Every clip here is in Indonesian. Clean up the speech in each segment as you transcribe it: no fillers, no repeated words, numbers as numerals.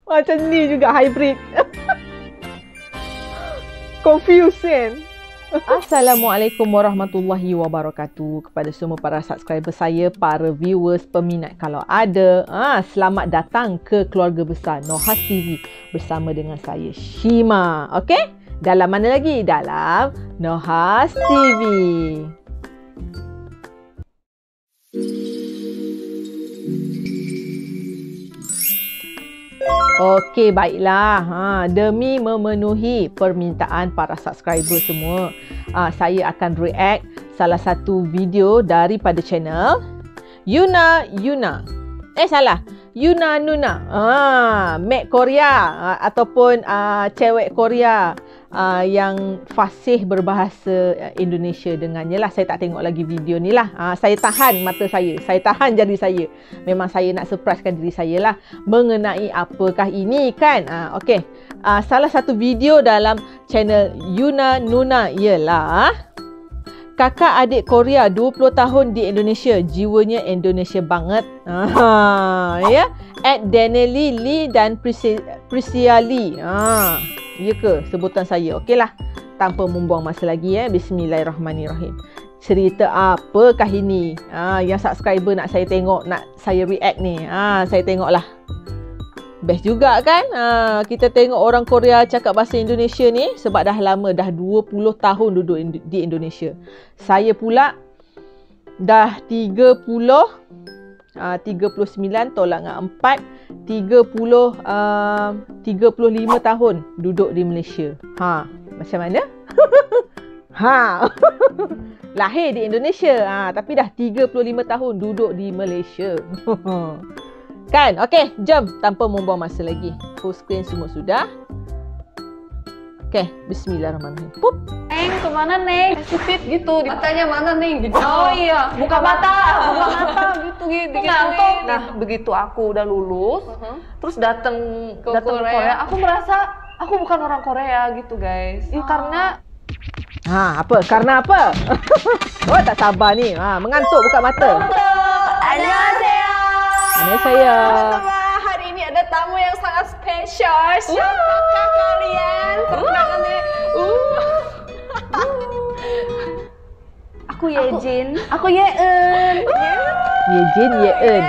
Macam ni juga hybrid. Confused kan? Assalamualaikum warahmatullahi wabarakatuh kepada semua para subscriber saya, para viewers, peminat kalau ada. Selamat datang ke keluarga besar Nohas TV bersama dengan saya Shima. Okey? Dalam mana lagi? Dalam Nohas TV. Okey, baiklah. Demi memenuhi permintaan para subscriber semua, saya akan react salah satu video daripada channel Yuna Nuna. Mek Korea ataupun cewek Korea yang fasih berbahasa Indonesia dengannya lah. Saya tak tengok lagi video ni lah. Saya tahan mata saya tahan jari saya. Memang saya nak surprisekan diri saya lah mengenai apakah ini kan. Okey. Salah satu video dalam channel Yuna Nuna ialah kakak adik Korea 20 tahun di Indonesia, jiwanya Indonesia banget. Ya, at Danelli Lee dan Prisia Lee. Ya ke sebutan saya? Okeylah. Tanpa membuang masa lagi Bismillahirrahmanirrahim. Cerita apakah ini? Yang subscriber nak saya tengok, nak saya react ni. Saya tengoklah. Best juga kan? Kita tengok orang Korea cakap bahasa Indonesia ni sebab dah lama, dah 20 tahun duduk di Indonesia. Saya pula dah 39 tolak dengan 4, 35 tahun duduk di Malaysia. Macam mana? Lahir di Indonesia, tapi dah 35 tahun duduk di Malaysia. Kan? Okey, jom tanpa membuang masa lagi. Full screen semua sudah. Okey, bismillahirrahmanirrahim. Pup. Neng, kemana Neng? Sipit gitu. Matanya mana Neng? Gitu. Oh iya, buka mata gitu. Ngantuk. Nah, begitu aku udah lulus, terus datang ke Korea, aku merasa aku bukan orang Korea gitu, guys. Karena Karena apa? Oh, tak sabar ni. Mengantuk buka mata. Annyeonghaseyo. Hari ini ada tamu yang sangat spesial. Siapakah kalian? Perkenalkan diri. Aku Yejin. Aku Yeun. Yeun.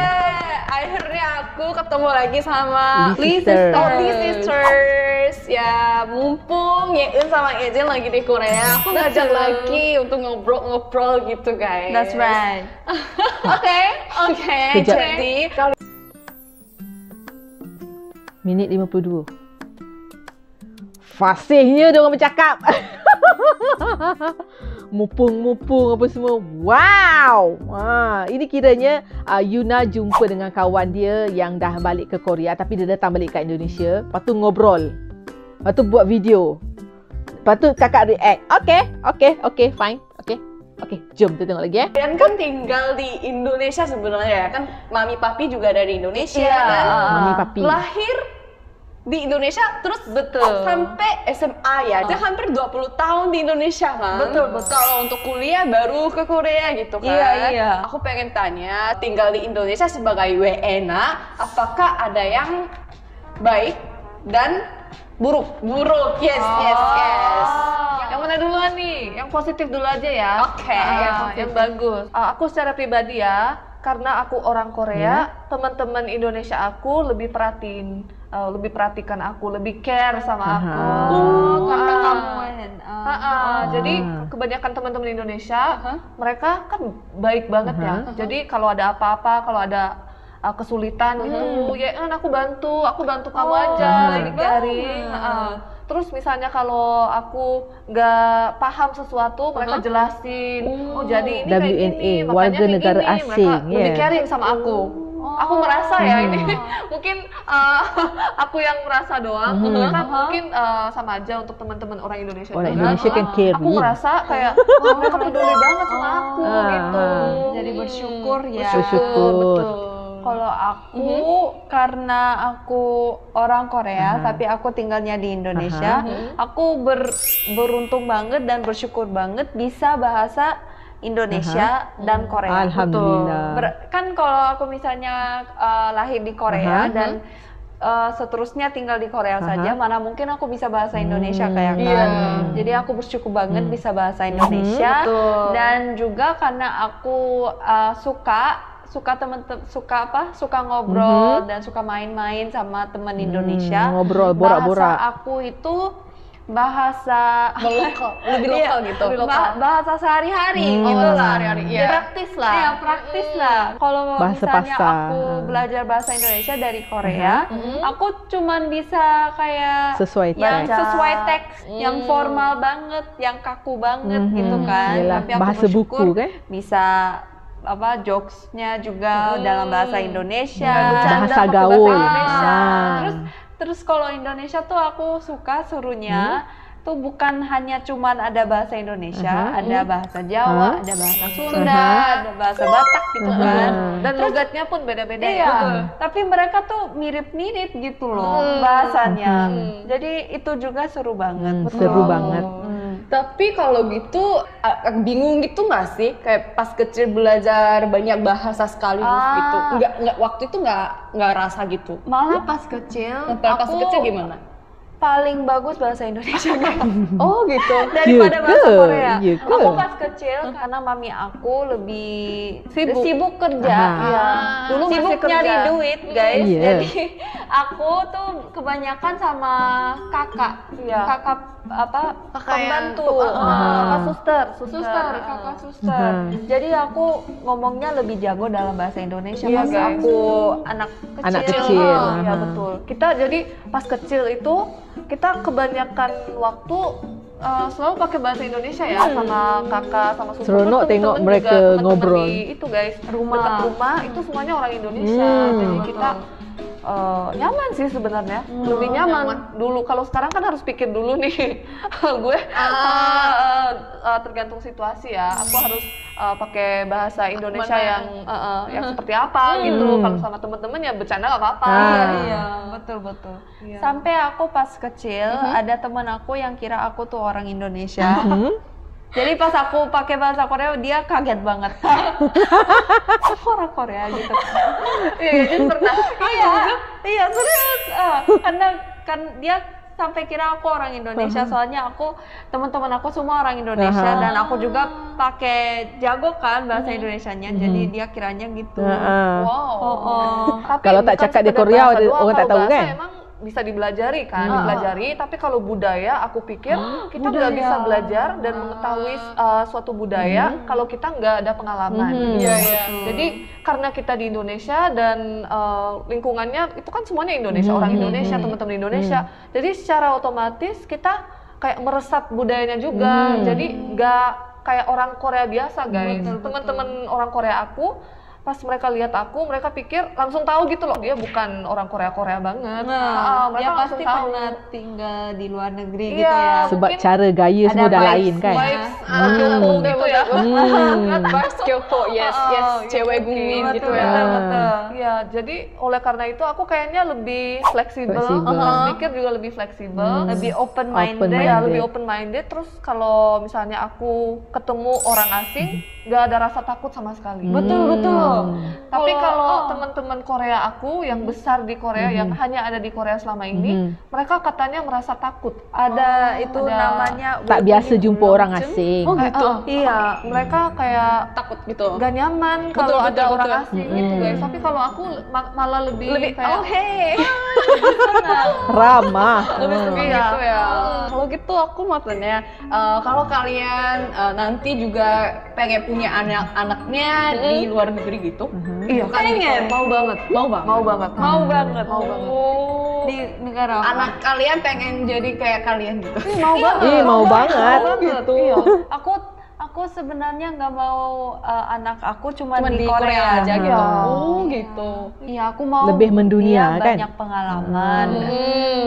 Akhirnya aku ketemu lagi sama Lee Sisters. Ya, mumpung Yeun sama Yejin lagi di Korea, aku ngajak lagi untuk ngobrol gitu, guys. That's right. Oke. Jadi minit 52. Fasihnya dia orang bercakap. Mupung apa semua. Wow. Ini kiranya Yuna jumpa dengan kawan dia yang dah balik ke Korea tapi dia datang balik ke Indonesia. Lepas tu ngobrol. Lepas tu buat video. Lepas tu kakak react. Okay, fine. Okay, jom kita tengok lagi Dan kan tinggal di Indonesia sebenarnya kan. Mami papi juga dari Indonesia kan. Mami papi. Lahir di Indonesia terus sampai SMA ya. Dia hampir 20 tahun di Indonesia kan. Betul. Kalau untuk kuliah baru ke Korea gitu kan. Iya. Aku pengen tanya, tinggal di Indonesia sebagai WNA, apakah ada yang baik dan buruk? Yes. Yang mana duluan nih? Yang positif dulu aja ya. Oke. Yang bagus. Aku secara pribadi ya, karena aku orang Korea, teman-teman Indonesia aku lebih perhatikan aku, lebih care sama aku. Karena kamu Jadi kebanyakan teman-teman Indonesia, mereka kan baik banget ya. Jadi kalau ada apa-apa, kalau ada kesulitan gitu, ya kan aku bantu kamu aja sharing. Terus misalnya kalau aku nggak paham sesuatu, mereka jelasin. Jadi ini kayak gini, makanya warga kayak negara gini. asing. Mereka lebih caring sama aku. Aku merasa ya ini mungkin aku yang merasa doang. Kan mungkin sama aja untuk teman-teman orang Indonesia. Orang juga. Indonesia kan caring. Aku merasa kayak mereka peduli banget sama aku gitu. Jadi bersyukur ya. Bersyukur. Betul. Kalau aku karena aku orang Korea tapi aku tinggalnya di Indonesia, aku beruntung banget dan bersyukur banget bisa bahasa Indonesia dan Korea. Alhamdulillah. Kan kalau aku misalnya lahir di Korea dan seterusnya tinggal di Korea saja, mana mungkin aku bisa bahasa Indonesia kayak kan. Jadi aku bersyukur banget bisa bahasa Indonesia. Dan juga karena aku suka ngobrol dan suka main-main sama teman Indonesia. Ngobrol borak-borak. Bahasa aku itu bahasa lebih lokal gitu. Bahasa sehari-hari gitu lah. Sehari-hari. Praktis lah. Iya, praktis lah. Kalau Bahasa misalnya pasar. aku belajar bahasa Indonesia dari Korea, aku cuman bisa kayak Sesuai yang teks. sesuai teks, yang formal banget, yang kaku banget gitu kan. Yelah, Tapi aku bahasa bersyukur buku kan? bisa jokesnya juga dalam bahasa Indonesia, Bahasa gaul. Terus kalau Indonesia tuh aku suka serunya tuh bukan hanya cuman ada bahasa Indonesia, ada bahasa Jawa, ada bahasa Sunda, ada bahasa Batak gitu kan. Dan logatnya pun beda-beda Iya, tapi mereka tuh mirip-mirip gitu loh bahasanya. Jadi itu juga seru banget. Seru banget. Tapi kalau gitu bingung gitu nggak sih? Kayak pas kecil belajar banyak bahasa sekaligus gitu. Nggak waktu itu nggak rasa gitu. Malah pas kecil, Pas kecil gimana? paling bagus bahasa Indonesia guys. Oh gitu. Daripada bahasa Korea. Iya ke? Aku pas kecil karena mami aku lebih sibuk kerja. Iya. Dulu masih sibuk kerja. nyari duit guys. Iya. Jadi aku tuh kebanyakan sama kakak. Kakak pembantu. Kakak suster. Kakak suster. Jadi aku ngomongnya lebih jago dalam bahasa Indonesia pas aku anak kecil. Anak kecil. Iya betul. Kita jadi pas kecil itu kita kebanyakan waktu selalu pakai bahasa Indonesia ya sama kakak, sama suster. Seronok Terus tengok temen-temen mereka juga, temen-temen ngobrol. di itu guys, dekat rumah itu semuanya orang Indonesia. Jadi kita nyaman sih sebenarnya, lebih nyaman. Dulu kalau sekarang kan harus pikir dulu nih, gue tergantung situasi ya. Aku harus pakai bahasa Indonesia yang seperti apa gitu. Kalau sama temen-temen ya bercanda nggak apa-apa. Iya, betul. Sampai aku pas kecil ada teman aku yang kira aku tuh orang Indonesia. Jadi pas aku pakai bahasa Korea dia kaget banget. Aku orang Korea gitu. Iya, jadi pernah. Iya serius. Karena kan dia sampai kira aku orang Indonesia, soalnya teman-teman aku semua orang Indonesia dan aku juga pakai jago kan bahasa Indonesianya, jadi dia kiranya gitu. Wow. Tapi Kalau tak bukan cakap di sekedar Korea, bahasa doang, orang tak kalau tahu bahasa kan? Emang bisa dipelajari kan, tapi kalau budaya aku pikir kita nggak bisa belajar dan mengetahui suatu budaya kalau kita nggak ada pengalaman. Jadi karena kita di Indonesia dan lingkungannya itu kan semuanya Indonesia, orang Indonesia, teman-teman Indonesia. Jadi secara otomatis kita kayak meresap budayanya juga. Jadi nggak kayak orang Korea biasa guys. Teman-teman orang Korea aku pas mereka lihat aku, mereka pikir langsung tahu gitu loh, dia bukan orang Korea banget. Mereka Dia langsung pasti tahu. pernah tinggal di luar negeri Iya, gitu ya. Sebab mungkin cara gaya semua ada dah vibes, lain kan. Vibes Kyoko gitu ya. Vibes Kyoko, yes, cewek booming gitu ya. Betul. Iya, jadi oleh karena itu aku kayaknya lebih fleksibel, pikir juga lebih fleksibel, Lebih open minded. Open-minded. ya lebih open minded. Terus kalau misalnya aku ketemu orang asing, nggak ada rasa takut sama sekali. Betul. Tapi kalau teman-teman Korea aku yang besar di Korea, yang hanya ada di Korea selama ini, mereka katanya merasa takut. Ada itu namanya Tak biasa jumpa orang asing. Oh gitu. Iya, mereka kayak Takut gitu. gak nyaman kalau ada betul. orang asing gitu guys. Tapi kalau aku malah lebih kayak hey. Ramah. Lebih senang Iya. gitu ya. Kalau gitu aku mau tanya, kalau kalian nanti juga pengen punya anak-anaknya di luar negeri gitu? iya Pengen, mau banget. mau banget. di negara apa? Anak kalian pengen jadi kayak kalian gitu? Mau banget. Iya, mau banget. Gitu. Iya. Aku sebenarnya nggak mau anak aku cuma Cuma di di Korea Korea aja gitu. Iya. Oh gitu. Iya, aku mau Lebih mendunia, dia kan? banyak pengalaman.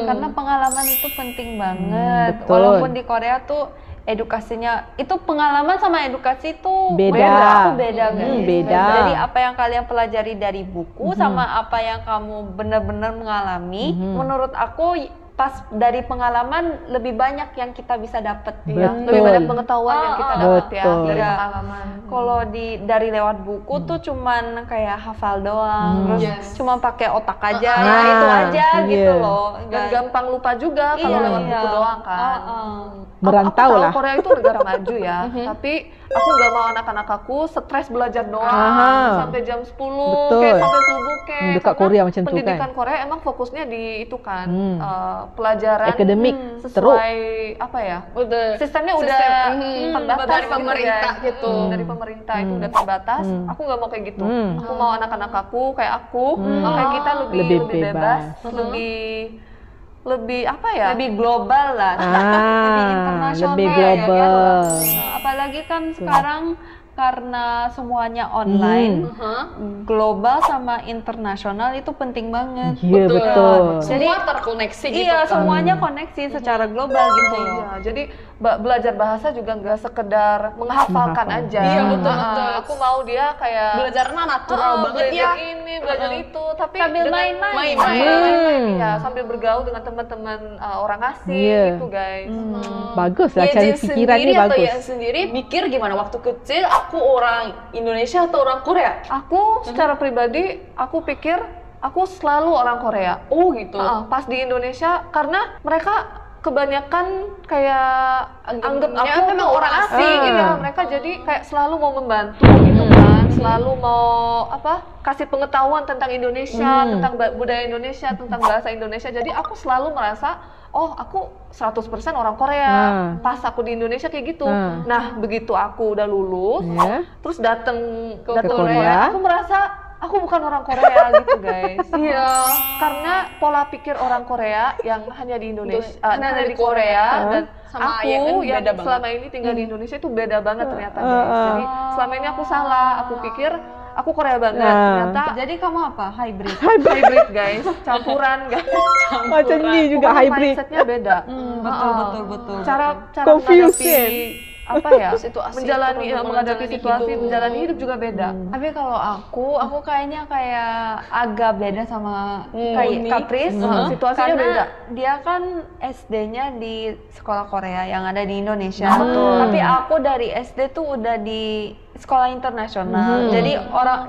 Karena pengalaman itu penting banget. betul. Walaupun di Korea tuh edukasinya itu pengalaman sama edukasi itu Beda. beda guys. Beda. Jadi apa yang kalian pelajari dari buku sama apa yang kamu benar-benar mengalami, menurut aku pas dari pengalaman lebih banyak yang kita bisa dapat. Betul. Lebih banyak pengetahuan yang kita dapat ya Betul. dari Iya. pengalaman. Kalau dari lewat buku tuh cuman kayak hafal doang, terus Yes. cuma pakai otak aja, Ah, ya itu aja iya. gitu loh. Dan gampang lupa juga kalau Iya, lewat iya. buku doang kan. Merantau Aku tahu lah. Korea itu negara maju ya, tapi aku nggak mau anak-anak aku stres belajar doang Aha. sampai jam 10, Betul. kayak sampai subuh kayak. Dekat Karena Korea macam tu kan. pendidikan Korea emang fokusnya di itu kan, pelajaran Akademik teruk. sesuai apa ya? Udah. Sistemnya udah terbatas dari gitu, pemerintah guys. gitu. Dari pemerintah itu udah terbatas. Aku nggak mau kayak gitu. Aku mau anak-anak aku kayak aku, kayak kita lebih Lebih bebas, bebas. lebih apa ya? lebih global lah, lebih internasional lebih ya, global. apalagi kan sekarang karena semuanya online, global sama internasional itu penting banget. Iya, betul. Semua terkoneksi gitu Iya, kan. semuanya koneksi secara global gitu. Iya, jadi belajar bahasa juga nggak sekedar menghafalkan Menghafal. aja. Iya, betul, betul. Aku mau dia kayak Belajarnya natural banget ya. belajar ini, belajar itu, tapi Sambil dengan main-main. main-main, iya, sambil bergaul dengan teman-teman orang asing Iya. gitu, guys. Bagus lah Ya, cari Jin pikiran sendiri ni atau bagus. ya sendiri mikir gimana waktu kecil aku orang Indonesia atau orang Korea? Aku secara pribadi, aku pikir aku selalu orang Korea. Oh gitu. Pas di Indonesia, karena mereka kebanyakan kayak anggap Ya, aku memang tuh orang asing asing. gitu. Mereka jadi kayak selalu mau membantu gitu kan, selalu mau kasih pengetahuan tentang Indonesia, tentang budaya Indonesia, tentang bahasa Indonesia. Jadi aku selalu merasa, oh aku 100% orang Korea. Pas aku di Indonesia kayak gitu. Nah, begitu aku udah lulus, Ya. terus datang ke Korea. Korea, aku merasa aku bukan orang Korea gitu, guys. Iya. Karena pola pikir orang Korea yang hanya di Indonesia, Hanya hanya di di Korea, dan Sama aku ya kan yang beda banget. selama ini tinggal di Indonesia itu beda banget ternyata, guys. Jadi selama ini aku salah, aku pikir aku Korea banget, ternyata Jadi kamu apa? Hybrid. hybrid, guys, campuran, guys. Macam ni juga Pokoknya hybrid. mindsetnya beda. Betul. Cara Confusing. menghadapi apa ya, Situasi menjalani itu, menghadapi menjalani situasi, hidup. menjalani hidup juga beda. Tapi kalau aku kayaknya kayak agak beda sama kayak unik. Kapris. Situasinya Karena beda. dia kan SD-nya di sekolah Korea yang ada di Indonesia. Betul. Tapi aku dari SD tuh udah di sekolah internasional. Jadi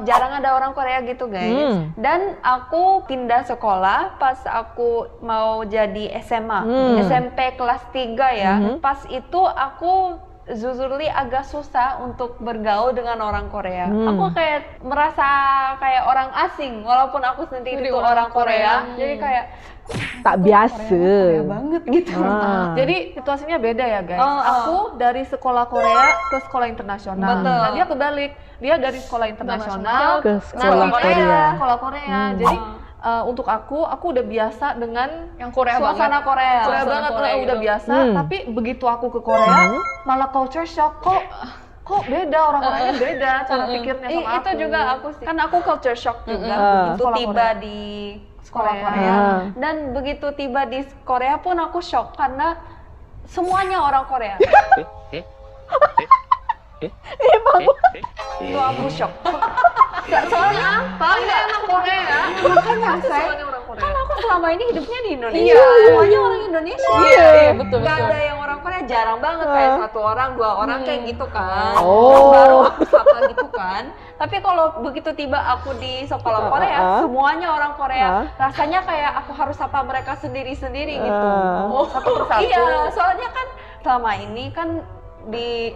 jarang ada orang Korea gitu, guys. Dan aku pindah sekolah pas aku mau jadi SMA, SMP kelas 3 ya. Pas itu aku jujurly agak susah untuk bergaul dengan orang Korea. Aku kayak merasa kayak orang asing walaupun aku sendiri tuh orang Korea. Jadi kayak Tak biasa. Korea banget gitu. Jadi situasinya beda ya, guys. Aku dari sekolah Korea ke sekolah internasional. Betul. Nah, dia kebalik. Dia dari sekolah internasional Ke sekolah nanti Korea. Sekolah Korea. Jadi untuk aku udah biasa dengan Yang Korea Suasana banget. Korea. Korea Suasana banget, Korea udah gitu. biasa. Tapi begitu aku ke Korea, malah culture shock. Kok beda, orang-orangnya beda cara pikirnya sama aku. Itu juga aku sih. Kan aku culture shock juga. Begitu Sekolah tiba Korea. di sekolah Korea. Korea. Dan begitu tiba di Korea pun aku shock karena semuanya orang Korea. Itu aku shock. Soalnya Soalnya emang Korea. makanya saya Soalnya orang Korea. kan aku selama ini hidupnya di Indonesia. Iya. Semuanya orang Indonesia. Iya, betul, Gak betul. ada yang orang Korea, jarang banget kayak 1 orang, 2 orang kayak gitu kan. Oh. Terus baru aku sapa gitu kan. Tapi kalau begitu tiba aku di sekolah Korea, semuanya orang Korea. Rasanya kayak aku harus sapa mereka sendiri-sendiri gitu. Satu persatu. Iya, soalnya kan selama ini kan di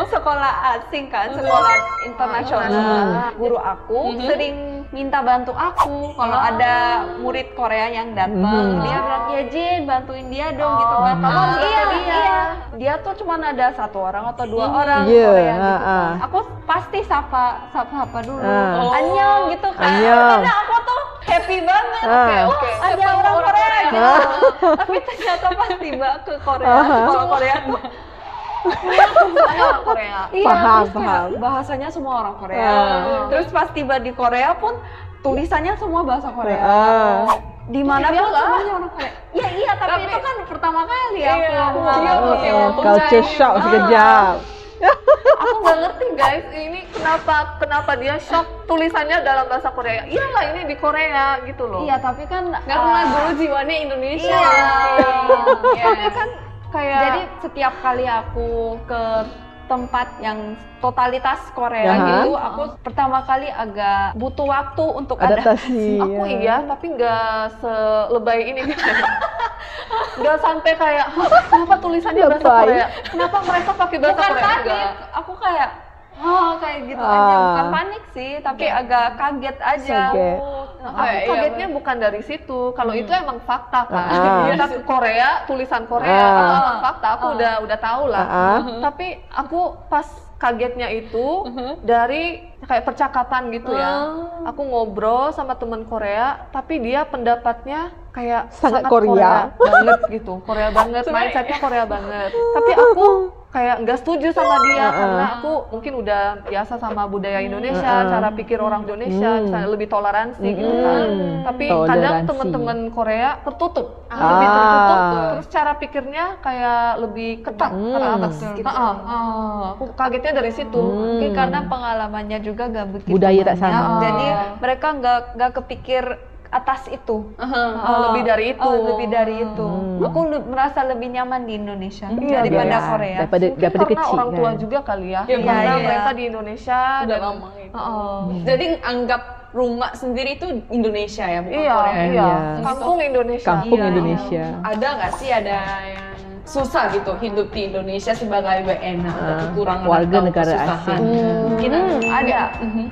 sekolah asing kan, sekolah internasional. Guru aku sering minta bantu aku kalau ada murid Korea yang datang. Dia bilang, "Ya Jin, bantuin dia dong," gitu kan. kamu harus Iya, bantu dia. iya. Dia tuh cuma ada 1 orang atau 2 orang Iya, Korea gitu kan. ah. Aku pasti sapa dulu. Ah. Annyeong gitu kan. Annyeong. Karena aku tuh happy banget. Ah. Oke. Ada orang Korea gitu. Tapi ternyata pas tiba ke Korea, sekolah Korea tuh Semuanya orang Korea. iya, Paham, terus kayak paham. bahasanya semua orang Korea. Terus pas tiba di Korea pun tulisannya semua bahasa Korea. Di mana pun semuanya orang Korea. Ya iya, tapi itu kan pertama kali aku. Iya, ngomong. Culture shock sekejap. Aku nggak ngerti guys, ini kenapa dia shock tulisannya dalam bahasa Korea. Iyalah ini di Korea gitu loh. Iya, tapi kan Nggak pernah dulu jiwanya Indonesia. Iya. Tapi kan kayak Jadi setiap kali aku ke tempat yang totalitas Korea Aha. gitu, aku pertama kali agak butuh waktu untuk adaptasi. Adaptasi. aku iya, tapi nggak selebay ini. Nggak sampai kayak, "Hah, kenapa tulisannya bahasa Lebay. Korea? Kenapa mereka pakai bahasa Bukan Korea?" panik, Enggak. aku kayak kayak gitu aja, bukan Ah. panik sih, tapi agak kaget aja. Kaget. Aku kagetnya bukan dari situ. Kalau itu emang fakta kan. Ah. Kita ke Korea, tulisan Korea, Ah. itu emang fakta. Aku udah tahu lah. Ah. Tapi aku pas kagetnya itu dari kayak percakapan gitu ya. Aku ngobrol sama teman Korea, tapi dia pendapatnya kayak Sangat sangat Korea. banget gitu. Korea banget, mindsetnya Korea banget. Tapi aku kayak nggak setuju sama dia karena aku mungkin udah biasa sama budaya Indonesia, cara pikir orang Indonesia, misalnya lebih toleransi gitu kan. Tapi kadang Toleransi. teman-teman Korea tertutup, Ah. lebih tertutup, terus cara pikirnya kayak lebih ketat ke atas gitu. Aku kagetnya dari situ. Mungkin karena pengalamannya juga gak begitu Budaya tak banyak, sama. jadi mereka nggak kepikir atas itu. Lebih dari itu. Lebih dari itu. Aku merasa lebih nyaman di Indonesia Iya, daripada iya. Korea. Daripada Mungkin karena kecil orang tua kan. juga kali ya. Iya, Karena iya. mereka di Indonesia Udah dan lama gitu. Heeh. Jadi anggap rumah sendiri itu Indonesia ya, bukan Iya, Korea. iya. Iya. Kampung Indonesia. Kampung Iya. Indonesia. Ada nggak sih ada yang susah gitu hidup di Indonesia sebagai WNA atau kekurangan warga atau negara kesusahan? asing. Mungkin Ada.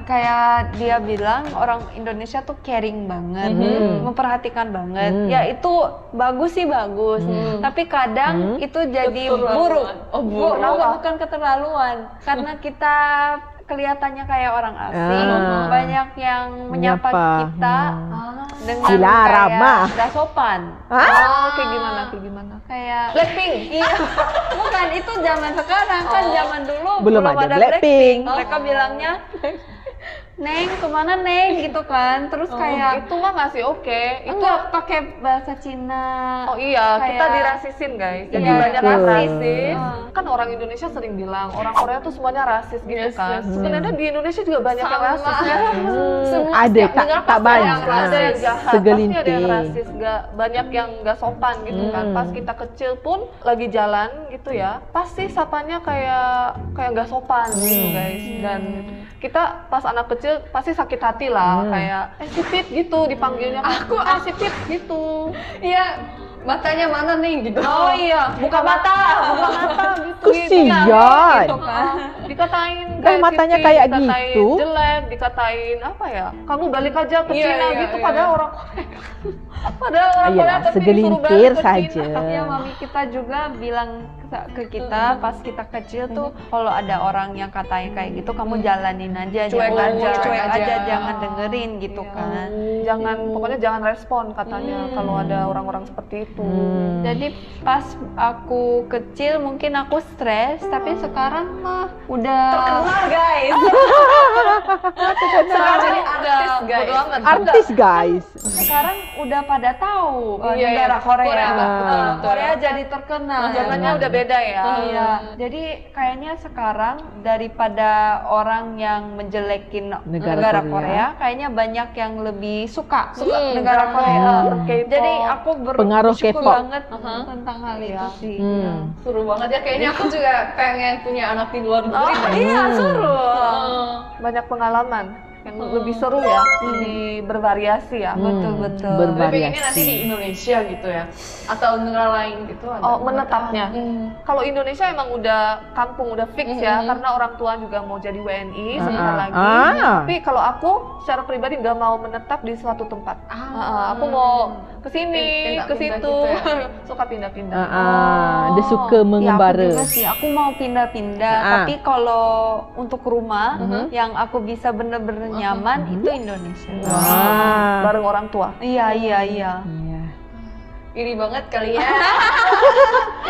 Kayak dia bilang orang Indonesia tuh caring banget, memperhatikan banget. Ya itu bagus sih bagus. Tapi kadang itu jadi buruk. Oh, buruk. Bukan keterlaluan. Karena kita kelihatannya kayak orang asing, Ah. banyak yang menyapa Menyapa. kita dengan Gila, kayak ramah. nggak sopan. Oh, kayak gimana? Kayak gimana? Kayak Blackpink. iya, bukan itu zaman sekarang kan, zaman dulu Belum ada Blackpink. Mereka bilangnya Neng, kemana Neng gitu kan, terus kayak Itu mah masih oke. Itu enggak pakai bahasa Cina. Oh iya, kita Kayak- dirasisin guys. Jadi Iya, banyak betul. yang rasis. Kan orang Indonesia sering bilang orang Korea tuh semuanya rasis gitu Yes, kan. yes. Sebenarnya di Indonesia juga banyak yang rasis ya. Ada tak banyak. Yang ada yang jahat, pasti ada yang Segelintir. rasis, nggak banyak yang nggak sopan gitu kan. Pas kita kecil pun lagi jalan gitu ya, pasti sapanya kayak nggak sopan gitu guys. Dan kita pas anak kecil pasti sakit hati lah, kayak si Pip gitu dipanggilnya. Aku si Pip gitu. Iya, matanya mana nih gitu. Oh iya, buka mata gitu. Kesian. Gitu kan. Dikatain matanya sipit, kayak dikatain gitu. jelek, dikatain apa ya? Kamu balik aja ke Iya, Cina iya, gitu, iya. padahal orang Korea. Padahal orang Iyalah, Korea tapi disuruh segelintir balik ke saja. Cina. Ya mami kita juga bilang ke kita pas kita kecil tuh, kalau ada orang yang katain kayak gitu kamu jalanin aja, Cuek jangan aja, cuek cuek aja, aja. jangan dengerin gitu kan. Pokoknya jangan respon katanya kalau ada orang-orang seperti itu. Jadi pas aku kecil mungkin aku stres, tapi sekarang mah udah Terkenal guys. Sekarang jadi udah artis, guys. bodo amat. Artis guys. sekarang udah pada tahu Iya, negara iya. Korea. Korea, betul. Korea jadi terkenal. Zamannya udah beda ya. Iya, jadi kayaknya sekarang daripada orang yang menjelekin Korea. negara Korea, kayaknya banyak yang lebih suka negara drama, Korea. K-pop. Jadi aku Pengaruh bersyukur K-pop. banget tentang hal itu sih. Seru banget ya, kayaknya aku juga pengen punya anak di luar negeri. Iya, seru. Banyak pengalaman yang lebih seru ya, lebih bervariasi ya. Betul-betul. Tapi pengennya nanti di Bervariasi. Indonesia gitu ya, atau negara lain gitu. ada. Oh, menetapnya. Kalau Indonesia emang udah kampung, udah fix ya, karena orang tua juga mau jadi WNI sebentar lagi. Tapi kalau aku secara pribadi nggak mau menetap di suatu tempat. Aku mau ke sini, ke Pindah-pindah situ, gitu ya. suka pindah-pindah. Dia suka Ya, aku mengembara. juga sih, aku mau pindah-pindah. Tapi kalau untuk rumah yang aku bisa bener-bener nyaman itu Indonesia. Bareng orang tua. Iya. Iya. Iri banget kali ya.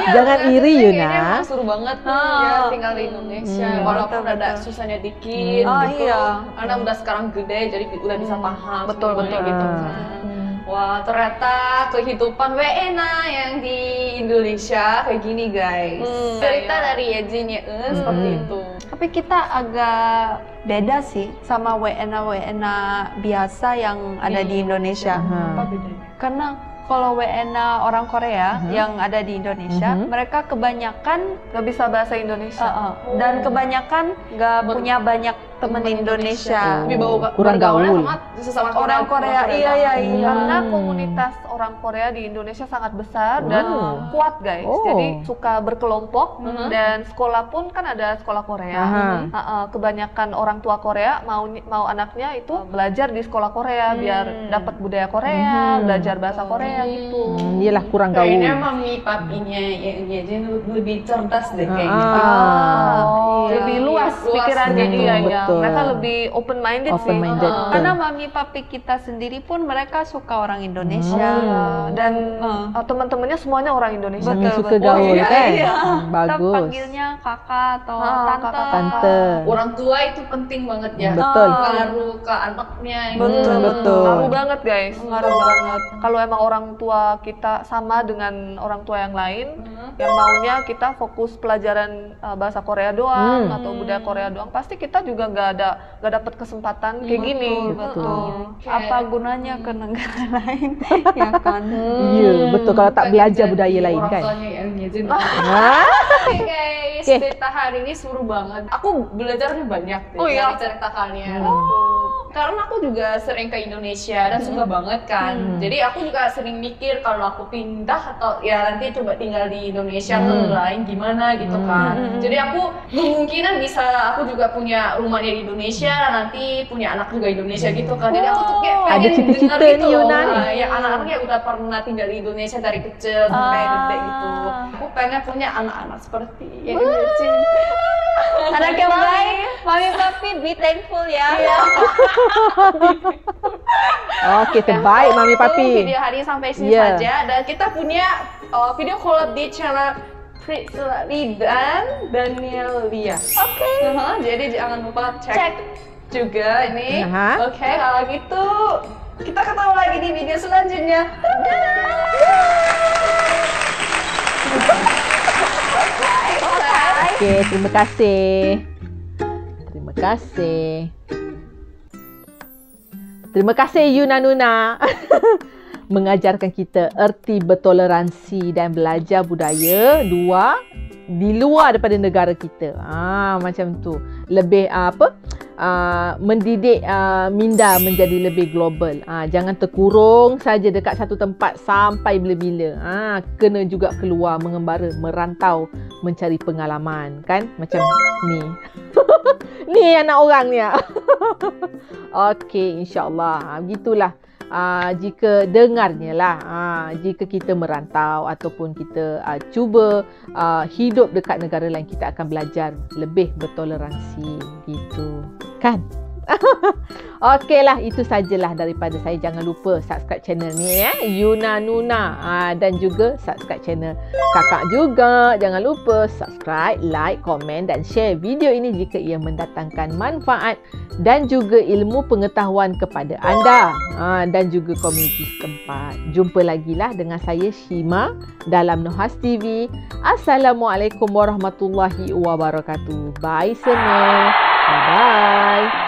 Jangan iri Kayaknya Yuna. emang seru banget ya tinggal di Indonesia, walaupun ada susahnya dikit gitu. iya. Karena udah sekarang gede, jadi udah bisa paham. Betul, semuanya betul. gitu kan. bahwa ternyata kehidupan WNA yang di Indonesia kayak gini guys. Cerita dari Yejin ya seperti itu. Tapi kita agak beda sih sama WNA biasa yang ada di Indonesia. Apa bedanya? Karena kalau WNA orang Korea yang ada di Indonesia, mereka kebanyakan Gak bisa bahasa Indonesia. dan kebanyakan nggak punya banyak temen Indonesia. Lebih bawa kurang bergaulnya gaul. sama sesama Orang Korea, iya. Karena komunitas orang Korea di Indonesia sangat besar dan kuat guys. Oh. Jadi suka berkelompok dan sekolah pun kan ada sekolah Korea. Kebanyakan orang tua Korea mau anaknya itu belajar di sekolah Korea biar dapat budaya Korea, belajar bahasa Korea gitu. Iyalah kurang gaul. Kayaknya mami papinya yang Yejin lebih cerdas deh kayaknya. Lebih luas pikirannya dia ya. betul. Mereka lebih open minded sih. Open-minded. Karena mami papi kita sendiri pun mereka suka orang Indonesia. Dan teman-temannya semuanya orang Indonesia. Suka gaul kan? Kita Bagus. panggilnya kakak atau tante. Tante. Orang tua itu penting banget ya. Betul. Pengaruh ke anaknya. Betul. Ngaruh banget guys. Ngaruh banget. Kalau emang orang tua kita sama dengan orang tua yang lain, yang maunya kita fokus pelajaran bahasa Korea doang atau budaya Korea doang, pasti kita juga nggak dapet kesempatan kayak gini. Betul. Apa gunanya ke negara lain, ya kan? Iya, betul kalau tak belajar budaya lain Orang kan. tuanya yang Yejin. Hah? Oke guys, cerita hari ini seru banget. Aku belajarnya banyak deh dari cerita kalian. Karena aku juga sering ke Indonesia dan suka banget kan. Jadi aku juga sering mikir kalau aku pindah atau ya nanti coba tinggal di Indonesia ke lain gimana gitu kan. Jadi aku kemungkinan bisa aku juga punya rumahnya di Indonesia dan nanti punya anak juga Indonesia gitu kan. Jadi aku tuh kayak Ada pengen cita-cita dengar gitu nih, loh. Yuna. Ya anak-anak yang udah pernah tinggal di Indonesia dari kecil sampai gede gitu. Aku pengen punya anak-anak seperti yang Yejin. Anak yang baik, mami papi be thankful ya. Oke, terbaik mami papi. Video hari ini sampai sini saja dan kita punya video collab di channel Fritzlali dan Daniel Lia. Oke. Jadi jangan lupa cek juga ini. Oke, kalau gitu kita ketemu lagi di video selanjutnya. Oke, terima kasih. Terima kasih. Terima kasih Yuna Nuna mengajarkan kita erti bertoleransi dan belajar budaya di luar daripada negara kita. Macam tu. Lebih mendidik minda menjadi lebih global. Jangan terkurung saja dekat satu tempat sampai bila-bila. Kena juga keluar, mengembara, merantau, mencari pengalaman kan? Macam ni. Ni anak orang ni. Okey, insya-Allah. Begitulah. Jika dengarnya lah, jika kita merantau ataupun kita cuba hidup dekat negara lain, kita akan belajar lebih bertoleransi gitu kan. Okeylah, itu sajalah daripada saya. Jangan lupa subscribe channel ni ya, Yuna Nuna, dan juga subscribe channel kakak juga. Jangan lupa subscribe, like, komen dan share video ini jika ia mendatangkan manfaat dan juga ilmu pengetahuan kepada anda dan juga komuniti setempat. Jumpa lagi lah dengan saya Shima dalam Nuhas TV. Assalamualaikum warahmatullahi wabarakatuh. Bye semua. Bye bye.